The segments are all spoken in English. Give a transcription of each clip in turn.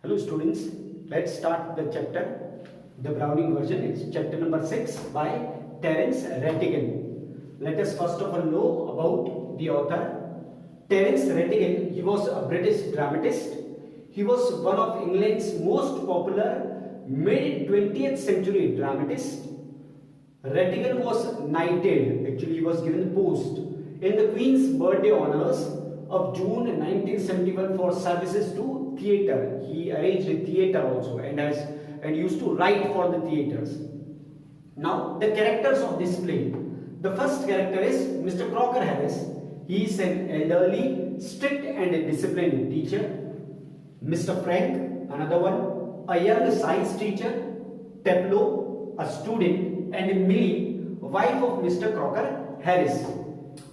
Hello students, let's start the chapter, the Browning version. It's chapter number 6 by Terence Rattigan. Let us first of all know about the author. Terence Rattigan, he was a British dramatist. He was one of England's most popular mid-20th century dramatists. Rattigan was knighted, actually he was given post in the Queen's birthday honours of June 1971 for services to theatre. He arranged a theatre also and used to write for the theatres. Now the characters of this play. The first character is Mr. Crocker Harris. He is an elderly, strict and disciplined teacher. Mr. Frank, another one, a young science teacher. Teplo, a student, and Millie, wife of Mr. Crocker Harris.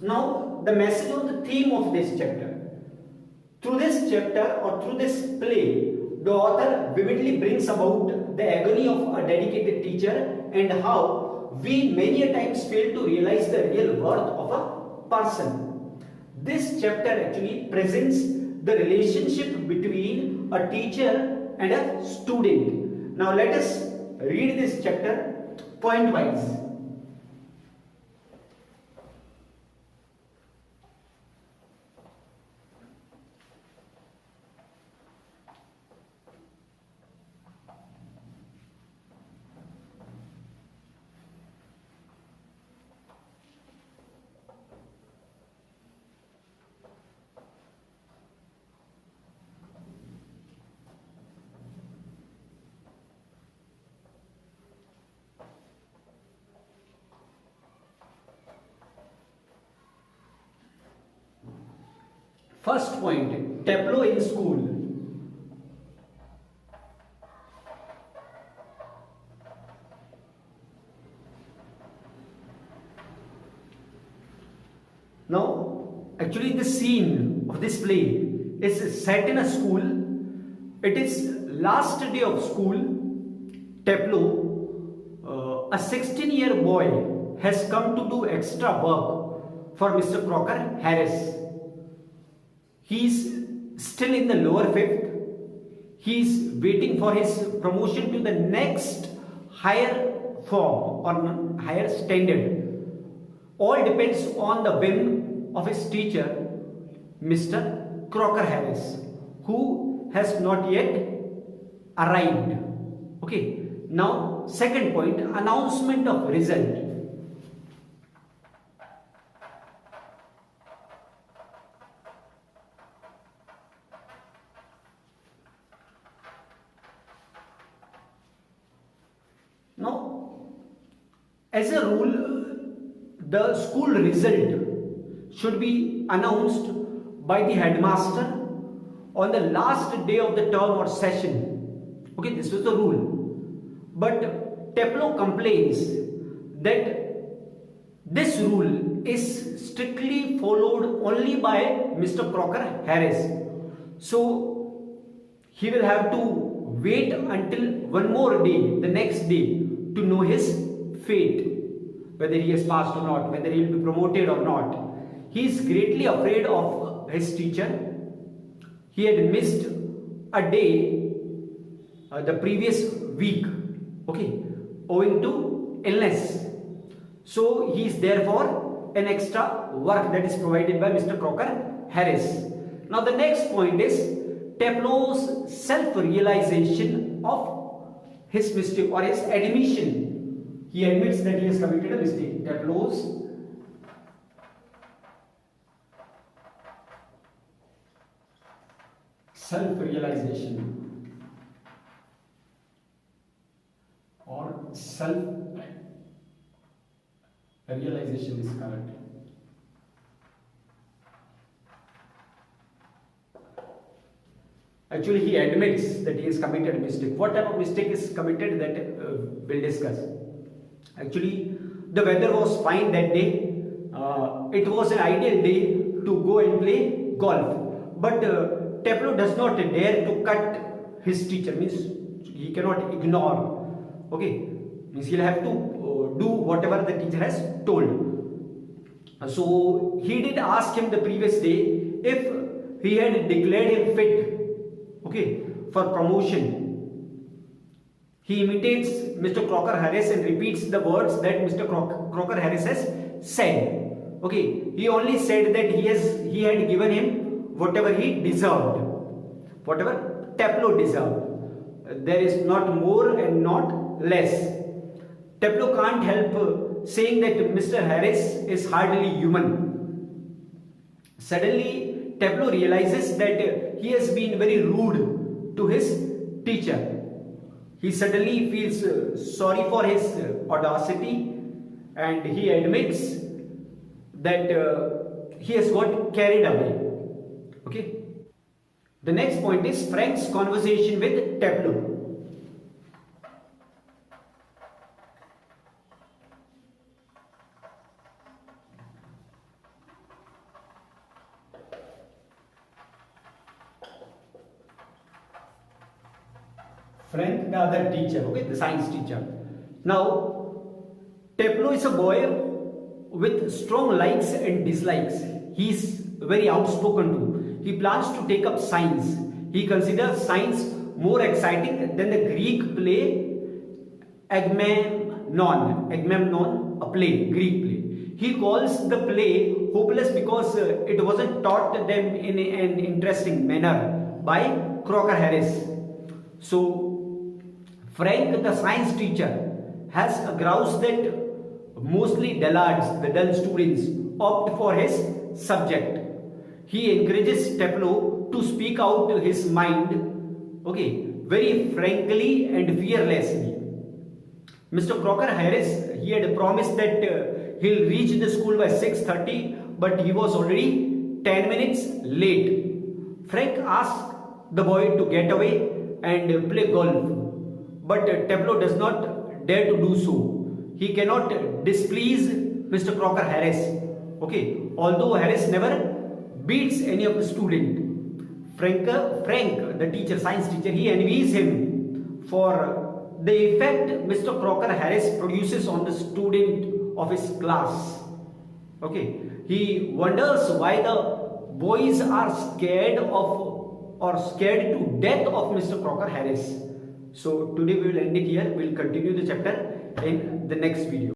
Now the message or the theme of this chapter. Through this chapter or through this play, the author vividly brings about the agony of a dedicated teacher and how we many a times fail to realize the real worth of a person. This chapter actually presents the relationship between a teacher and a student. Now let us read this chapter point wise. First point, Teplo in school. Now, actually the scene of this play is set in a school. It is last day of school. Teplo, a 16-year boy, has come to do extra work for Mr. Crocker Harris. He is still in the lower fifth. He is waiting for his promotion to the next higher form or higher standard. All depends on the whim of his teacher, Mr. Crocker Harris, who has not yet arrived. Okay. Now, second point, announcement of result. Now, as a rule, the school result should be announced by the headmaster on the last day of the term or session. Okay, this was the rule. But Teplo complains that this rule is strictly followed only by Mr. Crocker Harris. So, he will have to wait until one more day, the next day, to know his fate, whether he has passed or not, whether he will be promoted or not. He is greatly afraid of his teacher. He had missed a day the previous week, okay, owing to illness. So he is therefore an extra work that is provided by Mr. Crocker Harris. Now the next point is Teplo's self-realization of his mistake or his admission. He admits that he has committed a mistake. Teplo's self-realization or self-realization is correct. Actually, he admits that he has committed a mistake. What type of mistake is committed, that we'll discuss. Actually, the weather was fine that day. It was an ideal day to go and play golf. But Teplo does not dare to cut his teacher. Means he cannot ignore. Okay, means he'll have to do whatever the teacher has told. So he did ask him the previous day if he had declared him fit, okay, for promotion. He imitates Mr. Crocker Harris and repeats the words that Mr. Crocker Harris has said. Okay, he only said that he had given him whatever he deserved, whatever Tableau deserved. There is not more and not less. Tableau can't help saying that Mr. Harris is hardly human. Suddenly, Tableau realizes that he has been very rude to his teacher. He suddenly feels sorry for his audacity, and he admits that he has got carried away. Okay. The next point is Frank's conversation with Tableau. Frank, the other teacher, okay, the science teacher. Now, Tableau is a boy with strong likes and dislikes. He is very outspoken too. He plans to take up science. He considers science more exciting than the Greek play Agamemnon, a play, Greek play. He calls the play hopeless because it wasn't taught them in an interesting manner by Crocker Harris. So, Frank, the science teacher, has a grouse that mostly dullards, the dull students, opt for his subject. He encourages Tableau to speak out his mind, okay, very frankly and fearlessly. Mr. Crocker Harris, he had promised that he'll reach the school by 6:30, but he was already 10 minutes late. Frank asked the boy to get away and play golf, but Tableau does not dare to do so. He cannot displease Mr. Crocker Harris. Okay, although Harris never beats any of the student. Frank, the teacher, science teacher, he envies him for the effect Mr. Crocker Harris produces on the student of his class. Okay, he wonders why the boys are scared to death of Mr. Crocker Harris. So today we will end it here. We will continue the chapter in the next video.